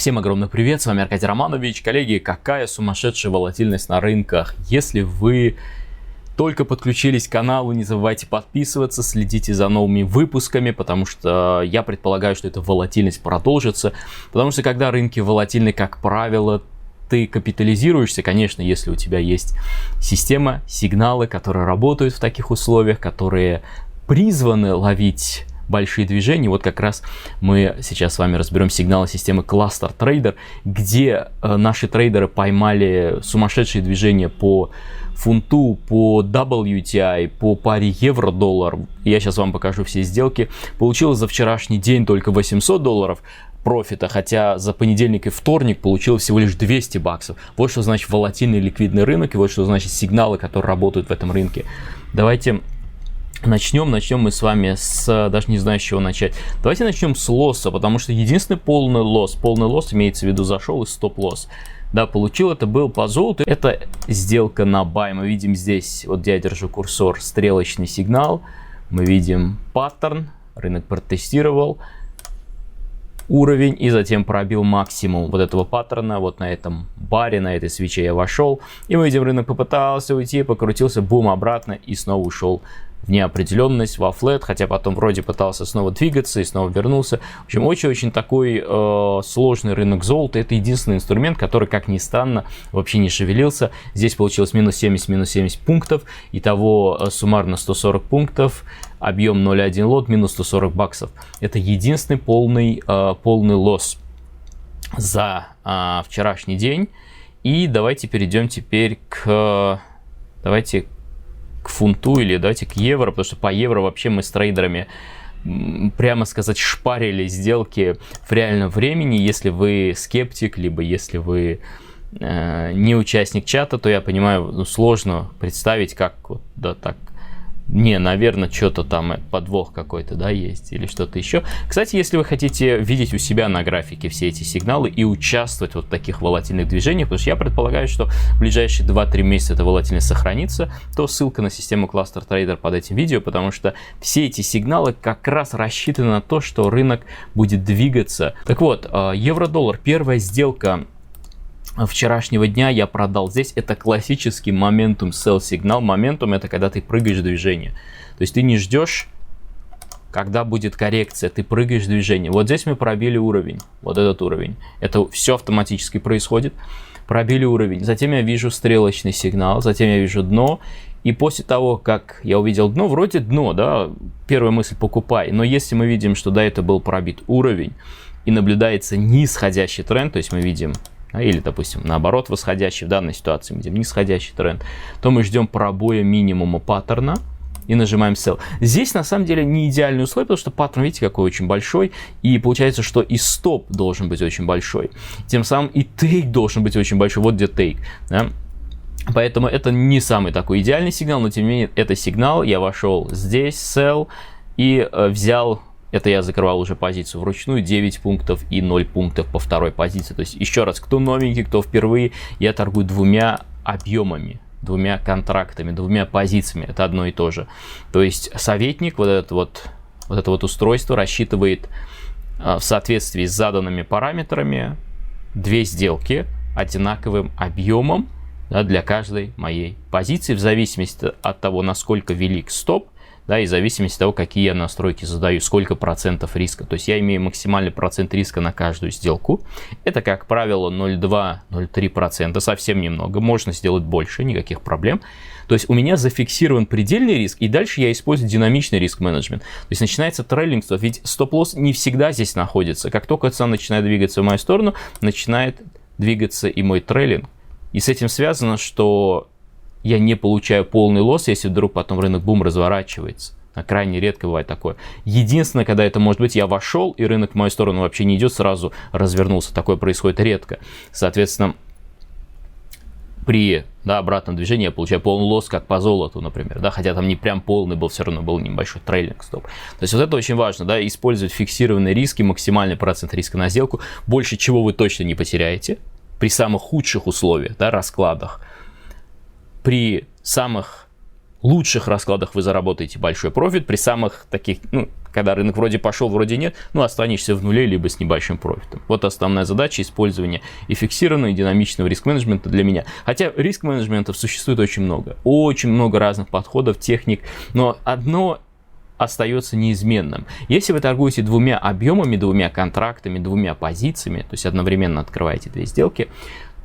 Всем огромный привет, с вами Аркадий Романович. Коллеги, какая сумасшедшая волатильность на рынках. Если вы только подключились к каналу, не забывайте подписываться, следите за новыми выпусками, потому что я предполагаю, что эта волатильность продолжится. Потому что когда рынки волатильны, как правило, ты капитализируешься, конечно, если у тебя есть система, сигналы, которые работают в таких условиях, которые призваны ловить большие движения. Вот как раз мы сейчас с вами разберем сигналы системы Cluster Trader, где наши трейдеры поймали сумасшедшие движения по фунту, по WTI, по паре евро-доллар. Я сейчас вам покажу все сделки. Получилось за вчерашний день только $800 профита, хотя за понедельник и вторник получилось всего лишь $200. Вот что значит волатильный ликвидный рынок, и вот что значит сигналы, которые работают в этом рынке. Давайте начнем мы с вами с, даже не знаю, с чего начать. Давайте начнем с лосса, потому что единственный полный лосс имеется в виду зашел и стоп-лосс. Да, получил, это был по золоту, это сделка на buy. Мы видим здесь, вот где я держу курсор, стрелочный сигнал. Мы видим паттерн, рынок протестировал уровень и затем пробил максимум вот этого паттерна. Вот на этом баре, на этой свече я вошел. И мы видим, рынок попытался уйти, покрутился, бум, обратно и снова ушел в неопределенность, во флэт, хотя потом вроде пытался снова двигаться и снова вернулся. В общем, очень-очень такой сложный рынок золота. Это единственный инструмент, который, как ни странно, вообще не шевелился. Здесь получилось минус 70 пунктов. Итого суммарно 140 пунктов. Объем 0.1 лот, минус $140. Это единственный полный лосс за вчерашний день. И давайте перейдем теперь к фунту или давайте к евро, потому что по евро вообще мы с трейдерами, прямо сказать, шпарили сделки в реальном времени. Если вы скептик, либо если вы не участник чата, то я понимаю, сложно представить, как вот, да, так. Не, наверное, что-то там подвох какой-то, да, есть или что-то еще. Кстати, если вы хотите видеть у себя на графике все эти сигналы и участвовать вот в таких волатильных движениях, потому что я предполагаю, что в ближайшие 2-3 месяца эта волатильность сохранится, то ссылка на систему Cluster Trader под этим видео, потому что все эти сигналы как раз рассчитаны на то, что рынок будет двигаться. Так вот, евро-доллар, первая сделка вчерашнего дня я продал здесь. Это классический моментум sell сигнал. Моментум — это когда ты прыгаешь в движение. То есть ты не ждешь, когда будет коррекция, ты прыгаешь в движение. Вот здесь мы пробили уровень, вот этот уровень. Это все автоматически происходит. Пробили уровень. Затем я вижу стрелочный сигнал, затем я вижу дно. И после того, как я увидел дно, вроде дно, да, первая мысль — покупай. Но если мы видим, что до этого был пробит уровень и наблюдается нисходящий тренд, то есть мы видим, или, допустим, наоборот, восходящий, в данной ситуации мы видим нисходящий тренд, то мы ждем пробоя минимума паттерна и нажимаем sell. Здесь на самом деле не идеальный условие, потому что паттерн, видите, какой очень большой, и получается, что и стоп должен быть очень большой, тем самым и тейк должен быть очень большой, вот где тейк, да? Поэтому это не самый такой идеальный сигнал, но тем не менее это сигнал. Я вошел здесь, sell, и взял. Это я закрывал уже позицию вручную, 9 пунктов и 0 пунктов по второй позиции. То есть, еще раз, кто новенький, кто впервые, я торгую двумя объемами, двумя контрактами, двумя позициями. Это одно и то же. То есть, советник, вот это вот устройство рассчитывает в соответствии с заданными параметрами две сделки одинаковым объемом, да, для каждой моей позиции, в зависимости от того, насколько велик стоп, да, и в зависимости от того, какие я настройки задаю, сколько процентов риска. То есть я имею максимальный процент риска на каждую сделку. Это, как правило, 0,2-0,3%, совсем немного. Можно сделать больше, никаких проблем. То есть у меня зафиксирован предельный риск, и дальше я использую динамичный риск-менеджмент. То есть начинается трейлинг стоп, ведь стоп-лосс не всегда здесь находится. Как только цена начинает двигаться в мою сторону, начинает двигаться и мой трейлинг. И с этим связано, что я не получаю полный лосс, если вдруг потом рынок бум разворачивается. Крайне редко бывает такое. Единственное, когда это может быть, я вошел, и рынок в мою сторону вообще не идет, сразу развернулся. Такое происходит редко. Соответственно, при обратном движении я получаю полный лосс, как по золоту, например. Да, хотя там не прям полный был, все равно был небольшой трейлинг стоп. То есть вот это очень важно, да, использовать фиксированные риски, максимальный процент риска на сделку. Больше чего вы точно не потеряете при самых худших условиях, да, раскладах. При самых лучших раскладах вы заработаете большой профит, при самых таких, ну, когда рынок вроде пошел, вроде нет, ну, останешься в нуле, либо с небольшим профитом. Вот основная задача использования и фиксированного, и динамичного риск-менеджмента для меня. Хотя риск-менеджментов существует очень много разных подходов, техник, но одно остается неизменным. Если вы торгуете двумя объемами, двумя контрактами, двумя позициями, то есть одновременно открываете две сделки,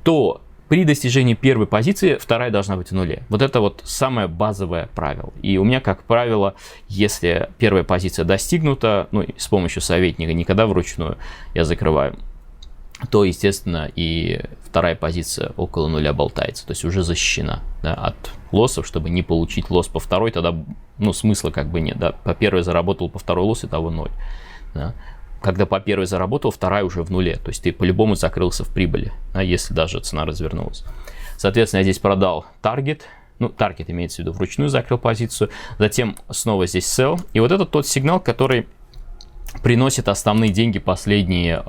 то при достижении первой позиции вторая должна быть в нуле. Вот это вот самое базовое правило. И у меня, как правило, если первая позиция достигнута, ну, с помощью советника, никогда вручную я закрываю, то, естественно, и вторая позиция около нуля болтается, то есть уже защищена, да, от лоссов, чтобы не получить лосс по второй, тогда, ну, смысла как бы нет, да, по первой заработал, по второй лосс, итого 0, да. Когда по первой заработал, вторая уже в нуле, то есть ты по-любому закрылся в прибыли, а если даже цена развернулась. Соответственно, я здесь продал таргет, ну, таргет имеется в виду, вручную закрыл позицию, затем снова здесь sell, и вот это тот сигнал, который приносит основные деньги последнее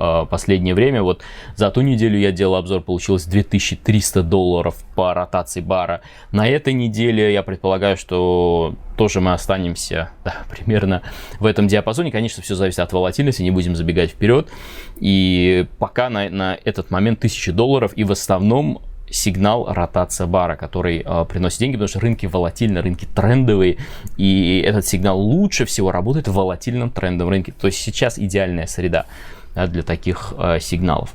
время. Вот за ту неделю я делал обзор, получилось $2300 по ротации бара. На этой неделе я предполагаю, что тоже мы останемся, да, примерно в этом диапазоне. Конечно, все зависит от волатильности, не будем забегать вперед. И пока на этот момент $1000, и в основном сигнал ротация бара, который приносит деньги, потому что рынки волатильны, рынки трендовые, и этот сигнал лучше всего работает в волатильном трендовом рынке. То есть сейчас идеальная среда, да, для таких сигналов.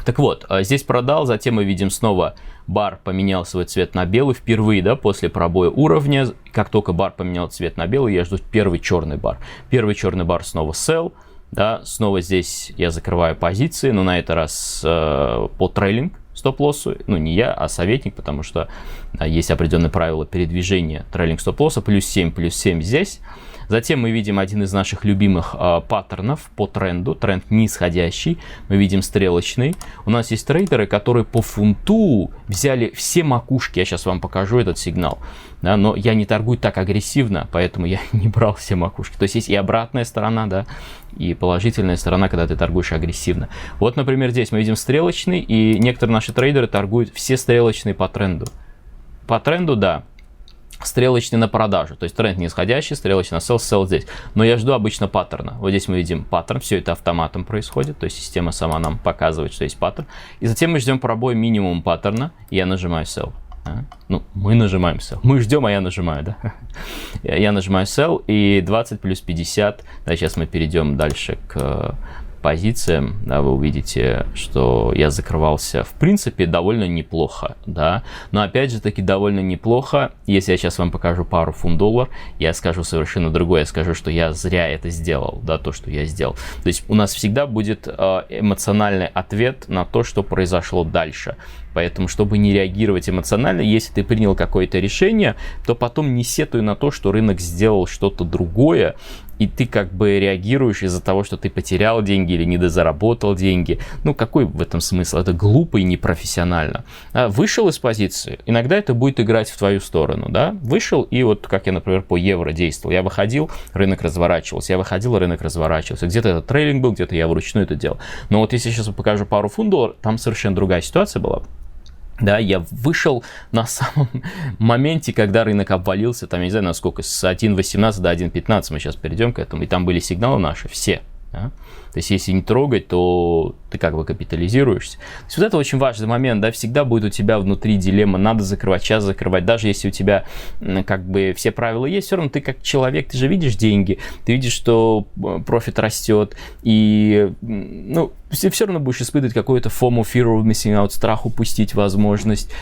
Так вот, здесь продал, затем мы видим снова бар поменял свой цвет на белый впервые, да, после пробоя уровня. Как только бар поменял цвет на белый, я жду первый черный бар. Первый черный бар снова sell. Да, снова здесь я закрываю позиции, но на этот раз по трейлинг стоп-лоссу, ну не я, а советник, потому что есть определенные правила передвижения трейлинг стоп-лосса, плюс 7 здесь. Затем мы видим один из наших любимых паттернов по тренду, тренд нисходящий, мы видим стрелочный. У нас есть трейдеры, которые по фунту взяли все макушки, я сейчас вам покажу этот сигнал, да, но я не торгую так агрессивно, поэтому я не брал все макушки. То есть есть и обратная сторона, да, и положительная сторона, когда ты торгуешь агрессивно. Вот, например, здесь мы видим стрелочный, и некоторые наши трейдеры торгуют все стрелочные по тренду. По тренду, да. Стрелочный на продажу, то есть тренд нисходящий, стрелочный на sell здесь. Но я жду обычно паттерна. Вот здесь мы видим паттерн, все это автоматом происходит, то есть система сама нам показывает, что есть паттерн. И затем мы ждем пробой минимум паттерна, и я нажимаю sell. Ну, мы нажимаем sell. Мы ждем, а я нажимаю, да? Я нажимаю sell, и 20 плюс 50. Да, сейчас мы перейдем дальше к позициям, да, вы увидите, что я закрывался, в принципе, довольно неплохо, да, но опять же таки довольно неплохо. Если я сейчас вам покажу пару фунт-доллар, я скажу совершенно другое, я скажу, что я зря это сделал, да, то, что я сделал. То есть у нас всегда будет эмоциональный ответ на то, что произошло дальше. Поэтому, чтобы не реагировать эмоционально, если ты принял какое-то решение, то потом не сетуй на то, что рынок сделал что-то другое, и ты как бы реагируешь из-за того, что ты потерял деньги или недозаработал деньги. Ну, какой в этом смысл? Это глупо и непрофессионально. Вышел из позиции, иногда это будет играть в твою сторону, да? Вышел, и вот как я, например, по евро действовал. Я выходил, рынок разворачивался, я выходил, рынок разворачивался. Где-то это трейлинг был, где-то я вручную это делал. Но вот если я сейчас покажу пару фунт-долларов, там совершенно другая ситуация была. Да, я вышел на самом моменте, когда рынок обвалился, там, я не знаю, насколько, с 1.18 до 1.15, мы сейчас перейдем к этому, и там были сигналы наши, все. Да? То есть, если не трогать, то ты как бы капитализируешься. То есть, вот это очень важный момент, да, всегда будет у тебя внутри дилемма, надо закрывать, сейчас закрывать, даже если у тебя как бы все правила есть, все равно ты как человек, ты же видишь деньги, ты видишь, что профит растет, и, ну, ты все равно будешь испытывать какой-то FOMO, fear of missing out, страх упустить возможность.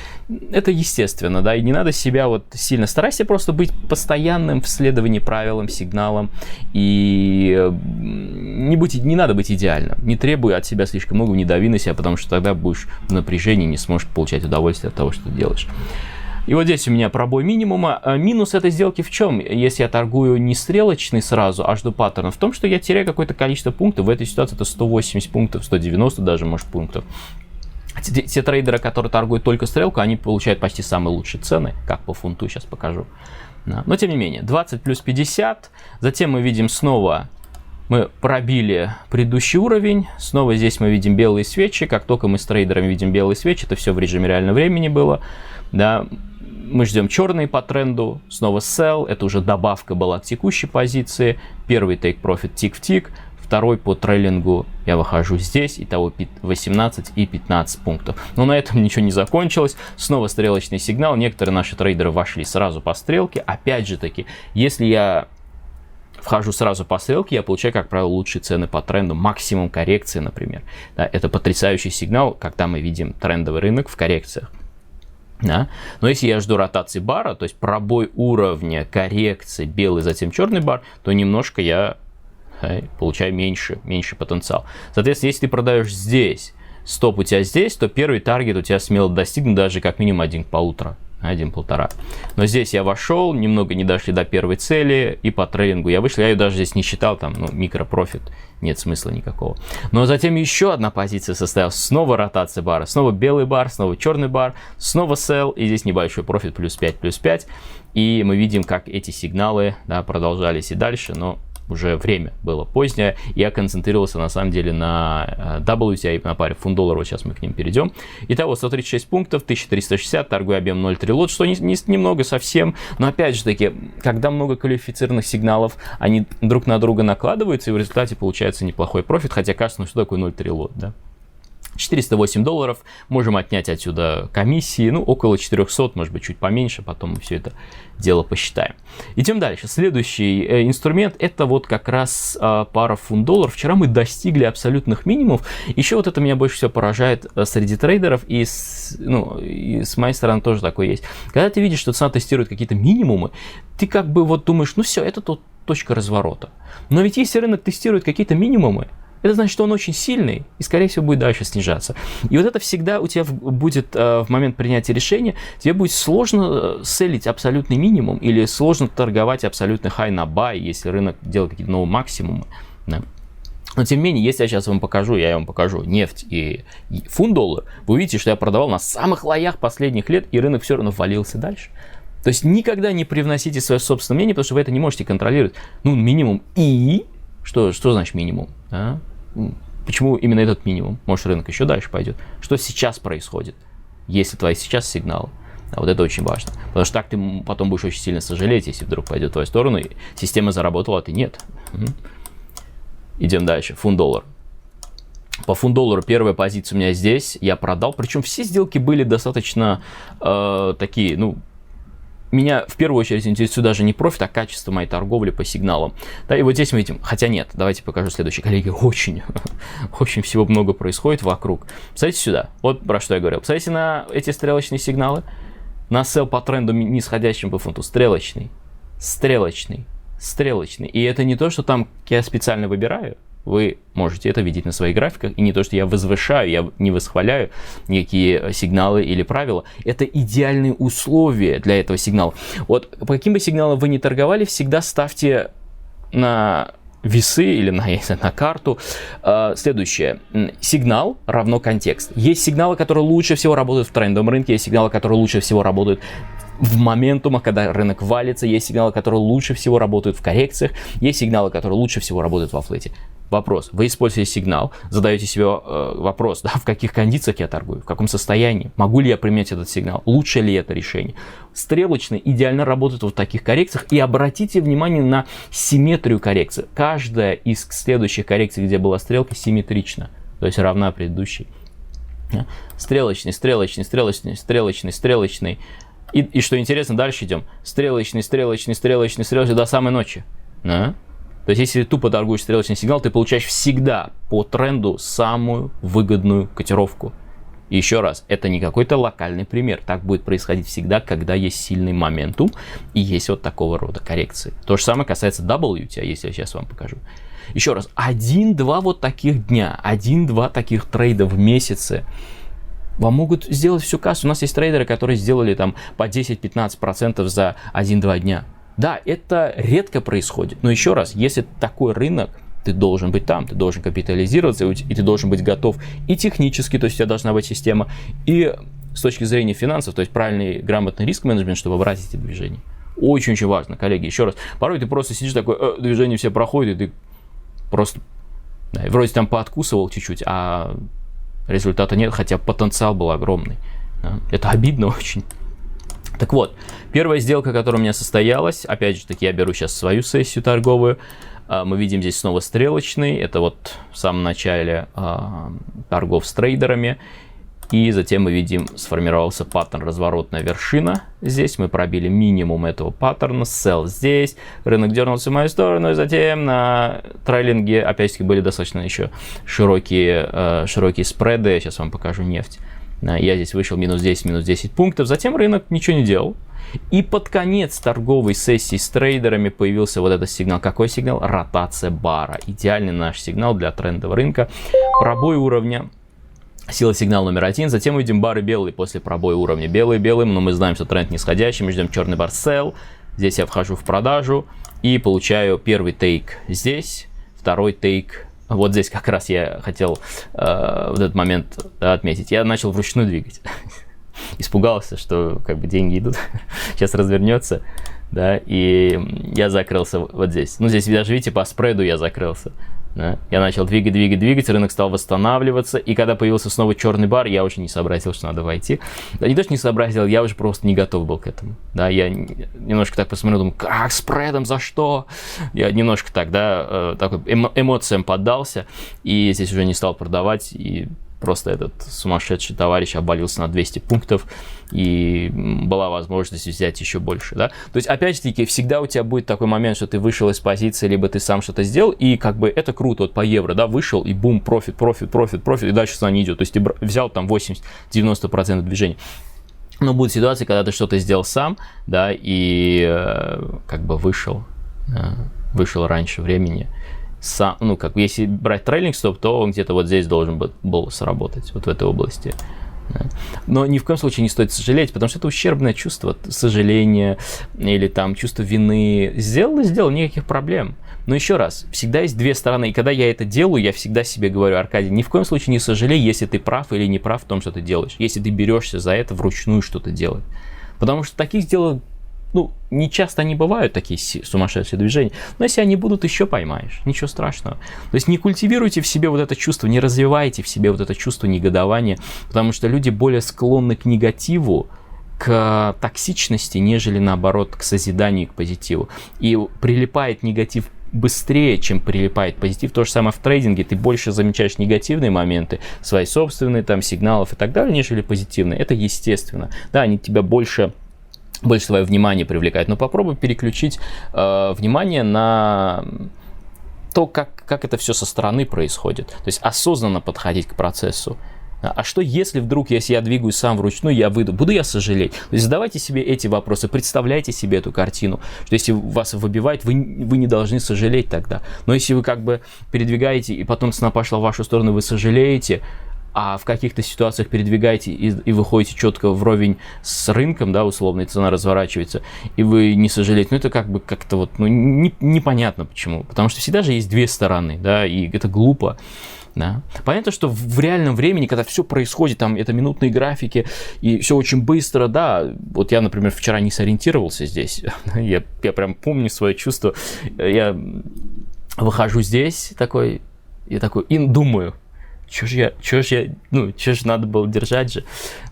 Это естественно, да, и не надо себя вот сильно, старайся просто быть постоянным в следовании правилам, сигналам, и не надо быть идеальным, не требуй от себя слишком много, не дави на себя, потому что тогда будешь в напряжении, не сможешь получать удовольствие от того, что ты делаешь. И вот здесь у меня пробой минимума. Минус этой сделки в чем? Если я торгую не стрелочный сразу, а жду паттерна, в том, что я теряю какое-то количество пунктов. В этой ситуации это 180 пунктов, 190 даже, может, пунктов. Те трейдеры, которые торгуют только стрелку, они получают почти самые лучшие цены, как по фунту, сейчас покажу. Но тем не менее, 20 плюс 50. Затем мы видим снова... Мы пробили предыдущий уровень, снова здесь мы видим белые свечи, как только мы с трейдерами видим белые свечи, это все в режиме реального времени было, да. Мы ждем черные по тренду, снова sell, это уже добавка была к текущей позиции. Первый take profit тик в тик, второй по трейлингу я выхожу здесь, итого 18 и 15 пунктов. Но на этом ничего не закончилось, снова стрелочный сигнал, некоторые наши трейдеры вошли сразу по стрелке. Опять же таки, если я вхожу сразу по стрелке, я получаю, как правило, лучшие цены по тренду, максимум коррекции, например. Да, это потрясающий сигнал, когда мы видим трендовый рынок в коррекциях. Да? Но если я жду ротации бара, то есть пробой уровня, коррекции, белый, затем черный бар, то немножко я получаю меньше потенциал. Соответственно, если ты продаешь здесь, стоп у тебя здесь, то первый таргет у тебя смело достигнут даже как минимум 1,5. 1,5. Но здесь я вошел, немного не дошли до первой цели, и по трейлингу я вышел. Я ее даже здесь не считал, там, микропрофит, нет смысла никакого. Но затем еще одна позиция состоялась, снова ротация бара, снова белый бар, снова черный бар, снова sell, и здесь небольшой профит, плюс 5. И мы видим, как эти сигналы, да, продолжались и дальше, но уже время было позднее. Я концентрировался на самом деле на WTI, на паре фунт-доллар, вот сейчас мы к ним перейдем. Итого 136 пунктов, 1360, торговый объем 0,3 лот, что немного совсем, но опять же таки, когда много квалифицированных сигналов, они друг на друга накладываются, и в результате получается неплохой профит, хотя кажется, ну что такое 0,3 лот, да? $408, можем отнять отсюда комиссии, ну, около 400, может быть, чуть поменьше, потом мы все это дело посчитаем. Идем дальше. Следующий инструмент, это вот как раз пара фунт-доллар. Вчера мы достигли абсолютных минимумов. Еще вот это меня больше всего поражает среди трейдеров, и с моей стороны тоже такое есть. Когда ты видишь, что цена тестирует какие-то минимумы, ты как бы вот думаешь, ну все, это тут точка разворота. Но ведь если рынок тестирует какие-то минимумы, это значит, что он очень сильный и, скорее всего, будет дальше снижаться. И вот это всегда у тебя будет в момент принятия решения, тебе будет сложно селить абсолютный минимум или сложно торговать абсолютный хай на бай, если рынок делает какие-то новые максимумы. Да. Но тем не менее, если я сейчас вам покажу, нефть и фунт-доллар, вы увидите, что я продавал на самых лоях последних лет, и рынок все равно валился дальше. То есть никогда не привносите свое собственное мнение, потому что вы это не можете контролировать. Ну, минимум и... Что значит минимум? Да? Почему именно этот минимум? Может, рынок еще дальше пойдет? Что сейчас происходит, если твои сейчас сигналы? А вот это очень важно. Потому что так ты потом будешь очень сильно сожалеть, если вдруг пойдет в твою сторону, и система заработала, а ты нет. Идем дальше. Фунт-доллар. По фунт-доллару первая позиция у меня здесь. Я продал. Причем все сделки были достаточно такие, меня в первую очередь интересует даже не профит, а качество моей торговли по сигналам. Да, и вот здесь мы видим, хотя нет, давайте покажу следующий, коллеги, очень всего много происходит вокруг. Посмотрите сюда, вот про что я говорил. Посмотрите на эти стрелочные сигналы, на sell по тренду нисходящим по фунту, стрелочный. И это не то, что там я специально выбираю. Вы можете это видеть на своих графиках, и не то, что я возвышаю, я не восхваляю никакие сигналы или правила. Это идеальные условия для этого сигнала. Вот по каким бы сигналам вы ни торговали, всегда ставьте на весы или на карту следующее. Сигнал равно контекст. Есть сигналы, которые лучше всего работают в трендовом рынке, есть сигналы, которые лучше всего работают в моментумах, когда рынок валится, есть сигналы, которые лучше всего работают в коррекциях, есть сигналы, которые лучше всего работают во флете. Вопрос. Вы используете сигнал, задаете себе вопрос, да, в каких кондициях я торгую, в каком состоянии, могу ли я применять этот сигнал, лучше ли это решение. Стрелочный идеально работает в таких коррекциях, и обратите внимание на симметрию коррекции. Каждая из следующих коррекций, где была стрелка, симметрична, то есть равна предыдущей. Стрелочный. И что интересно, дальше идем. Стрелочный до самой ночи. Да? То есть, если ты тупо торгуешь стрелочный сигнал, ты получаешь всегда по тренду самую выгодную котировку. И еще раз, это не какой-то локальный пример. Так будет происходить всегда, когда есть сильный моментум и есть вот такого рода коррекции. То же самое касается WTI, если я сейчас вам покажу. Еще раз, 1-2 вот таких дня, 1-2 таких трейда в месяце вам могут сделать всю кассу. У нас есть трейдеры, которые сделали там по 10-15% за 1-2 дня. Да, это редко происходит, но еще раз, если такой рынок, ты должен быть там, ты должен капитализироваться, и ты должен быть готов и технически, то есть у тебя должна быть система, и с точки зрения финансов, то есть правильный, грамотный риск-менеджмент, чтобы брать эти движения. Очень-очень важно, коллеги, еще раз. Порой ты просто сидишь такой, движение все проходит, и ты просто, вроде там пооткусывал чуть-чуть, а результата нет, хотя потенциал был огромный. Да? Это обидно очень. Так вот, первая сделка, которая у меня состоялась, опять же таки, я беру сейчас свою сессию торговую, мы видим здесь снова стрелочный, это вот в самом начале торгов с трейдерами, и затем мы видим, сформировался паттерн разворотная вершина, здесь мы пробили минимум этого паттерна, sell здесь, рынок дернулся в мою сторону, и затем на трейлинге, опять-таки, были достаточно еще широкие спреды, я сейчас вам покажу нефть. Я здесь вышел минус 10 пунктов, затем рынок ничего не делал. И под конец торговой сессии с трейдерами появился вот этот сигнал. Какой сигнал? Ротация бара. Идеальный наш сигнал для трендового рынка. Пробой уровня. Сила сигнал номер 1. Затем мы видим бары белые после пробоя уровня. Белые, но мы знаем, что тренд нисходящий. Мы ждем черный бар sell. Здесь я вхожу в продажу и получаю первый тейк здесь, второй тейк. Вот здесь как раз я хотел вот этот момент отметить. Я начал вручную двигать. Испугался, что как бы деньги идут, сейчас развернется, да, и я закрылся вот здесь. Ну, здесь даже, видите, по спреду я закрылся. Да? Я начал двигать, рынок стал восстанавливаться, и когда появился снова черный бар, я уже не сообразил, что надо войти. Да, не то, что не сообразил, я уже просто не готов был к этому. Да? Я немножко так посмотрел, думаю, как спредом, за что? Я немножко так, да, такой эмоциям поддался, и здесь уже не стал продавать, и просто этот сумасшедший товарищ обвалился на 200 пунктов, и была возможность взять еще больше, да. То есть, опять-таки, всегда у тебя будет такой момент, что ты вышел из позиции, либо ты сам что-то сделал, и как бы это круто, вот по евро, да, вышел, и бум, профит, и дальше цена не идет. То есть, ты взял там 80-90% движения. Но будут ситуации, когда ты что-то сделал сам, да, и как бы вышел раньше времени. Ну, как если брать трейлинг стоп, то он где-то вот здесь должен был сработать, вот в этой области. Да. Но ни в коем случае не стоит сожалеть, потому что это ущербное чувство сожаления или там чувство вины. Сделал, никаких проблем. Но еще раз, всегда есть две стороны. И когда я это делаю, я всегда себе говорю: Аркадий, ни в коем случае не сожалей, если ты прав или не прав в том, что ты делаешь. Если ты берешься за это вручную что-то делать. Потому что таких сделок, ну, не часто они бывают, такие сумасшедшие движения, но если они будут, еще поймаешь, ничего страшного. То есть не культивируйте в себе вот это чувство, не развивайте в себе вот это чувство негодования, потому что люди более склонны к негативу, к токсичности, нежели наоборот к созиданию и к позитиву. И прилипает негатив быстрее, чем прилипает позитив. То же самое в трейдинге, ты больше замечаешь негативные моменты, свои собственные там сигналов и так далее, нежели позитивные. Это естественно. Да, они тебя больше твое внимание привлекает, но попробуй переключить внимание на то, как это все со стороны происходит. То есть осознанно подходить к процессу. А что если вдруг, если я двигаюсь сам вручную, я выйду, буду я сожалеть? То есть задавайте себе эти вопросы, представляйте себе эту картину, что если вас выбивает, вы не должны сожалеть тогда. Но если вы как бы передвигаете, и потом цена пошла в вашу сторону, вы сожалеете, а в каких-то ситуациях передвигаете и выходите четко вровень с рынком, да, условно, и цена разворачивается, и вы не сожалеете, ну, это как бы как-то вот, ну, непонятно почему, потому что всегда же есть две стороны, да, и это глупо, да. Понятно, что в реальном времени, когда все происходит, там, это минутные графики, и все очень быстро, да, вот я, например, вчера не сориентировался здесь, я прям помню свое чувство, я выхожу здесь такой, и думаю, Чё ж надо было держать же,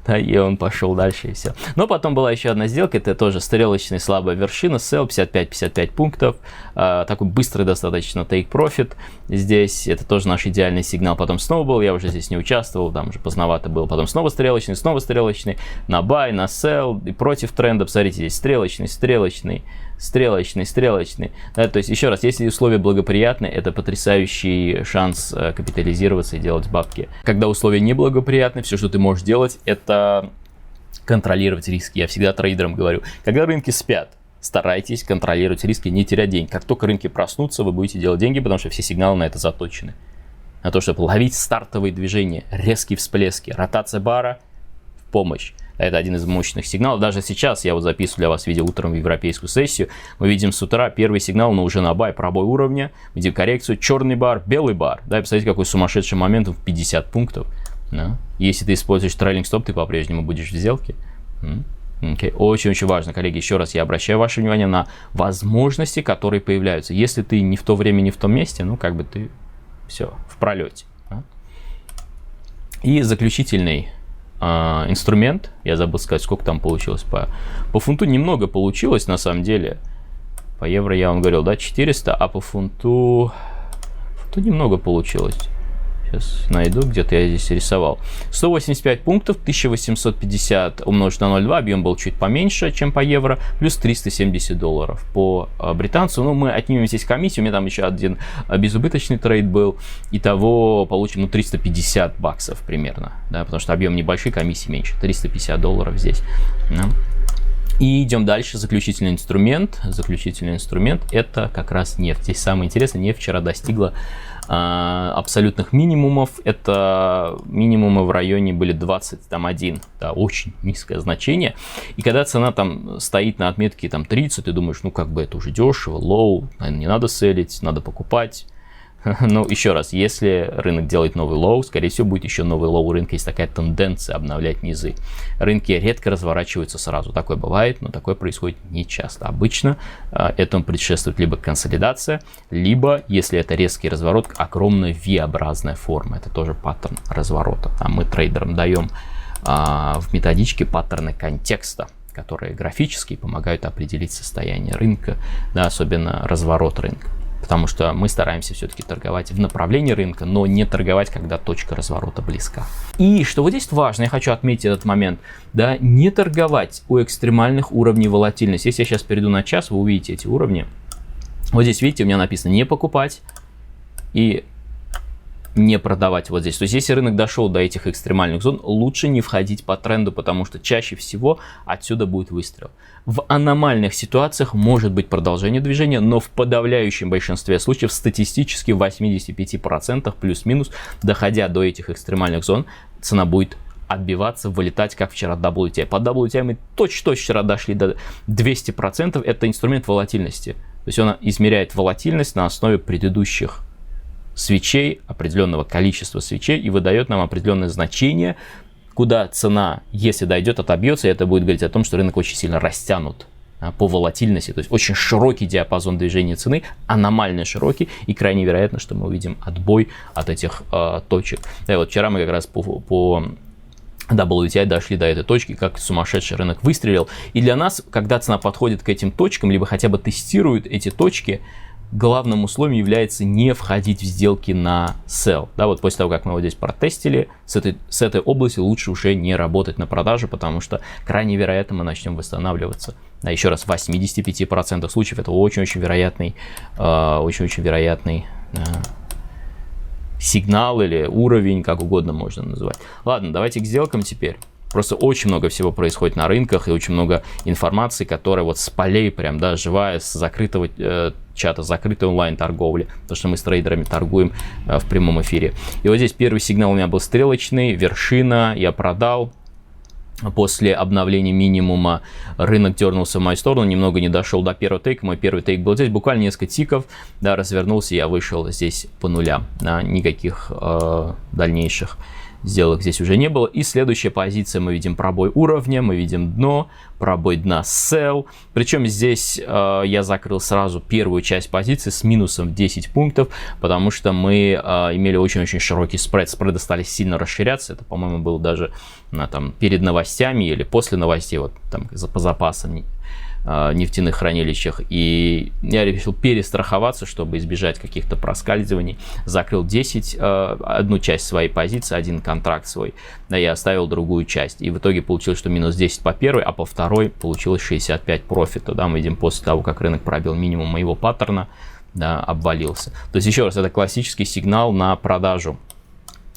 да, и он пошел дальше, и все. Но потом была еще одна сделка, это тоже стрелочная слабая вершина, sell 55 пунктов, такой быстрый достаточно take profit, здесь это тоже наш идеальный сигнал, потом снова был, я уже здесь не участвовал, там уже поздновато было, потом снова стрелочный, на buy, на sell, и против тренда, посмотрите, здесь стрелочный, да, то есть еще раз, если условия благоприятны, это потрясающий шанс капитализироваться и делать бабки. Когда условия неблагоприятны, все, что ты можешь делать, это контролировать риски. Я всегда трейдерам говорю, когда рынки спят, старайтесь контролировать риски, не терять деньги. Как только рынки проснутся, вы будете делать деньги, потому что все сигналы на это заточены. На то, чтобы ловить стартовые движения, резкие всплески, ротация бара в помощь. Это один из мощных сигналов. Даже сейчас я вот записываю для вас видео утром в европейскую сессию. Мы видим с утра первый сигнал, но уже на бай, пробой уровня. Видим коррекцию, черный бар, белый бар. Да, и посмотрите, какой сумасшедший момент в 50 пунктов. Да. Если ты используешь трейлинг стоп, ты по-прежнему будешь в сделке. Okay. Очень-очень важно, коллеги, еще раз я обращаю ваше внимание на возможности, которые появляются. Если ты не в то время, не в том месте, ну как бы ты все в пролете. Да. И заключительный инструмент. Я забыл сказать, сколько там получилось. По фунту немного получилось, на самом деле. По евро я вам говорил, да, 400, а по фунту немного получилось. Сейчас найду, где-то я здесь рисовал. 185 пунктов, 1850 умножить на 0,2, объем был чуть поменьше, чем по евро, плюс $370 по британцу. Ну, мы отнимем здесь комиссию, у меня там еще один безубыточный трейд был. Итого получим, 350 баксов примерно, да, потому что объем небольшой, комиссии меньше, $350 здесь. Да. И идем дальше. Заключительный инструмент. Заключительный инструмент — это как раз нефть. Здесь самое интересное, нефть вчера достигла абсолютных минимумов. Это минимумы в районе были 21. Да, очень низкое значение. И когда цена там стоит на отметке там 30, ты думаешь, ну как бы это уже дешево, лоу, наверное, не надо селить, надо покупать. Но еще раз, если рынок делает новый лоу, скорее всего, будет еще новый лоу у рынка. Есть такая тенденция обновлять низы. Рынки редко разворачиваются сразу. Такое бывает, но такое происходит не часто. Обычно этому предшествует либо консолидация, либо, если это резкий разворот, огромная V-образная форма. Это тоже паттерн разворота. А мы трейдерам даем в методичке паттерны контекста, которые графически помогают определить состояние рынка, да, особенно разворот рынка. Потому что мы стараемся все-таки торговать в направлении рынка, но не торговать, когда точка разворота близка. И что вот здесь важно, я хочу отметить этот момент, да, не торговать у экстремальных уровней волатильности. Если я сейчас перейду на час, вы увидите эти уровни. Вот здесь, видите, у меня написано не покупать и не продавать вот здесь. То есть, если рынок дошел до этих экстремальных зон, лучше не входить по тренду, потому что чаще всего отсюда будет выстрел. В аномальных ситуациях может быть продолжение движения, но в подавляющем большинстве случаев, статистически в 85% плюс-минус, доходя до этих экстремальных зон, цена будет отбиваться, вылетать, как вчера WTI. По WTI мы точно вчера дошли до 200%. Это инструмент волатильности. То есть он измеряет волатильность на основе предыдущих свечей, определенного количества свечей, и выдает нам определенное значение, куда цена, если дойдет, отобьется, и это будет говорить о том, что рынок очень сильно растянут по волатильности. То есть очень широкий диапазон движения цены, аномально широкий, и крайне вероятно, что мы увидим отбой от этих точек. Да, и вот вчера мы как раз по WTI дошли до этой точки, как сумасшедший рынок выстрелил. И для нас, когда цена подходит к этим точкам, либо хотя бы тестирует эти точки, главным условием является не входить в сделки на sell. Да, вот после того, как мы вот здесь протестили, с этой области лучше уже не работать на продаже, потому что крайне вероятно мы начнем восстанавливаться. Да, еще раз, в 85% случаев это очень-очень вероятный, сигнал или уровень, как угодно можно называть. Ладно, давайте к сделкам теперь. Просто очень много всего происходит на рынках и очень много информации, которая вот с полей прям, да, живая, с закрытого чата, закрытой онлайн-торговли, потому что мы с трейдерами торгуем в прямом эфире. И вот здесь первый сигнал у меня был стрелочный, вершина, я продал. После обновления минимума рынок дернулся в мою сторону, немного не дошел до первого тейка. Мой первый тейк был здесь, буквально несколько тиков, да, развернулся, я вышел здесь по нулям, да, никаких дальнейших сделок здесь уже не было. И следующая позиция, мы видим пробой уровня, мы видим дно, пробой дна sell. Причем здесь я закрыл сразу первую часть позиции с минусом в 10 пунктов, потому что мы имели очень-очень широкий спред. Спреды стали сильно расширяться. Это, по-моему, было даже там, перед новостями или после новостей, вот там по запасам нефтяных хранилищах. И я решил перестраховаться, чтобы избежать каких-то проскальзываний. Закрыл 10, одну часть своей позиции, один контракт свой, да, я оставил другую часть. И в итоге получилось, что минус 10 по первой, а по второй получилось 65 профита. Да, мы видим, после того, как рынок пробил минимум моего паттерна, да, обвалился. То есть, еще раз, это классический сигнал на продажу.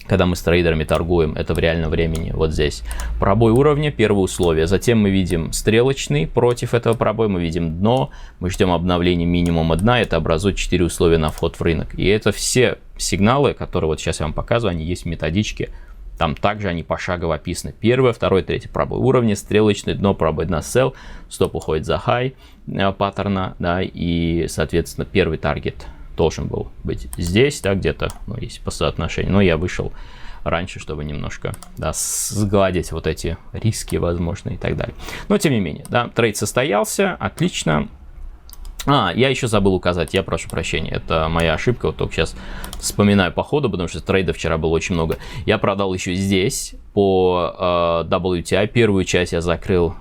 Когда мы с трейдерами торгуем, это в реальном времени, вот здесь. Пробой уровня, первое условие. Затем мы видим стрелочный против этого пробоя, мы видим дно, мы ждем обновления минимума дна, это образует 4 условия на вход в рынок. И это все сигналы, которые вот сейчас я вам показываю, они есть в методичке. Там также они пошагово описаны. Первое, второе, третье пробой уровня, стрелочный, дно, пробой дна, sell, стоп уходит за high паттерна, да, и, соответственно, первый таргет должен был быть здесь, да, где-то, ну, есть по соотношению, но я вышел раньше, чтобы немножко, да, сгладить вот эти риски возможные и так далее. Но, тем не менее, да, трейд состоялся, отлично. Я еще забыл указать, я прошу прощения, это моя ошибка, вот только сейчас вспоминаю по ходу, потому что трейдов вчера было очень много. Я продал еще здесь по WTI, первую часть я закрыл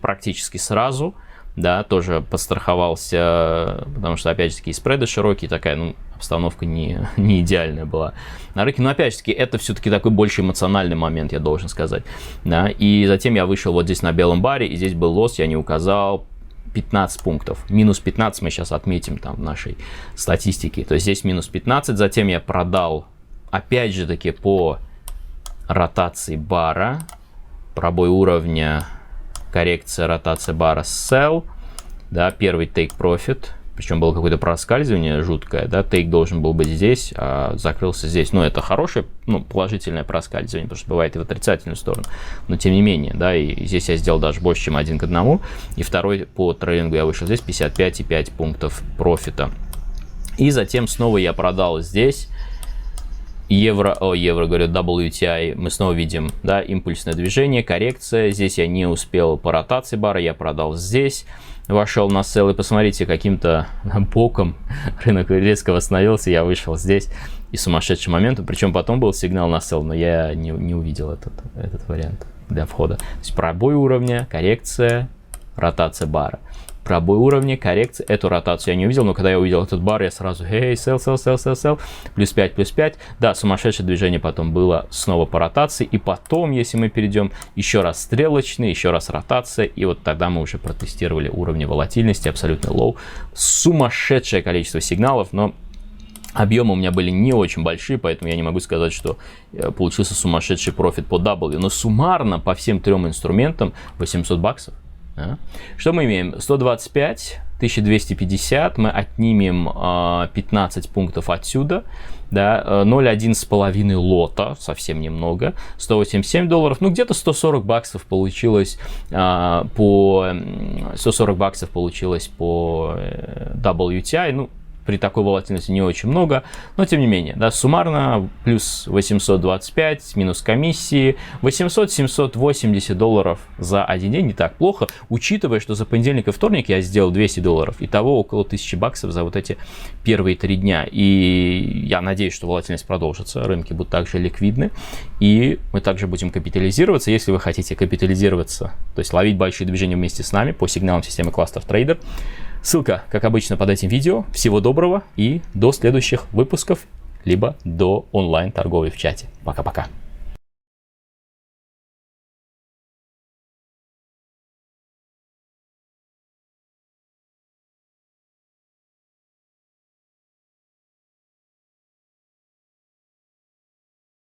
практически сразу, да, тоже подстраховался, потому что, опять же таки, спреды широкие, такая, обстановка не идеальная была на рынке, но, опять же таки, это все-таки такой больше эмоциональный момент, я должен сказать, да, и затем я вышел вот здесь на белом баре, и здесь был лосс, я не указал, 15 пунктов. Минус 15 мы сейчас отметим там в нашей статистике. То есть здесь минус 15. Затем я продал, опять же таки, по ротации бара. Пробой уровня, коррекция, ротация бара, sell. Да, первый take profit. Причем было какое-то проскальзывание жуткое. Да, take должен был быть здесь, а закрылся здесь. Но это хорошее, положительное проскальзывание, потому что бывает и в отрицательную сторону. Но тем не менее, да, и здесь я сделал даже больше, чем 1 к 1. И второй по трейдингу я вышел здесь 55,5 пунктов профита. И затем снова я продал здесь говорю, WTI, мы снова видим, да, импульсное движение, коррекция. Здесь я не успел по ротации бара, я продал здесь, вошел на сел, и посмотрите, каким-то боком рынок резко восстановился, я вышел здесь, и сумасшедший момент, причем потом был сигнал на сел, но я не увидел этот вариант для входа. То есть пробой уровня, коррекция, ротация бара. Пробой уровня, коррекция, эту ротацию я не увидел, но когда я увидел этот бар, я сразу, sell, плюс 5, да, сумасшедшее движение потом было снова по ротации, и потом, если мы перейдем, еще раз стрелочный, еще раз ротация, и вот тогда мы уже протестировали уровни волатильности, абсолютно low, сумасшедшее количество сигналов, но объемы у меня были не очень большие, поэтому я не могу сказать, что получился сумасшедший профит по W, но суммарно по всем трем инструментам 800 баксов. Что мы имеем? 125, 1250, мы отнимем 15 пунктов отсюда, да, 0,1,5 лота, совсем немного, $187, где-то 140 баксов получилось по WTI, при такой волатильности не очень много, но тем не менее, да, суммарно плюс 825, минус комиссии, $800-780 за один день, не так плохо, учитывая, что за понедельник и вторник я сделал $200, итого около 1000 баксов за вот эти первые 3 дня, и я надеюсь, что волатильность продолжится, рынки будут также ликвидны, и мы также будем капитализироваться, если вы хотите капитализироваться, то есть ловить большие движения вместе с нами по сигналам системы Cluster Trader. Ссылка, как обычно, под этим видео. Всего доброго и до следующих выпусков, либо до онлайн-торговли в чате. Пока-пока.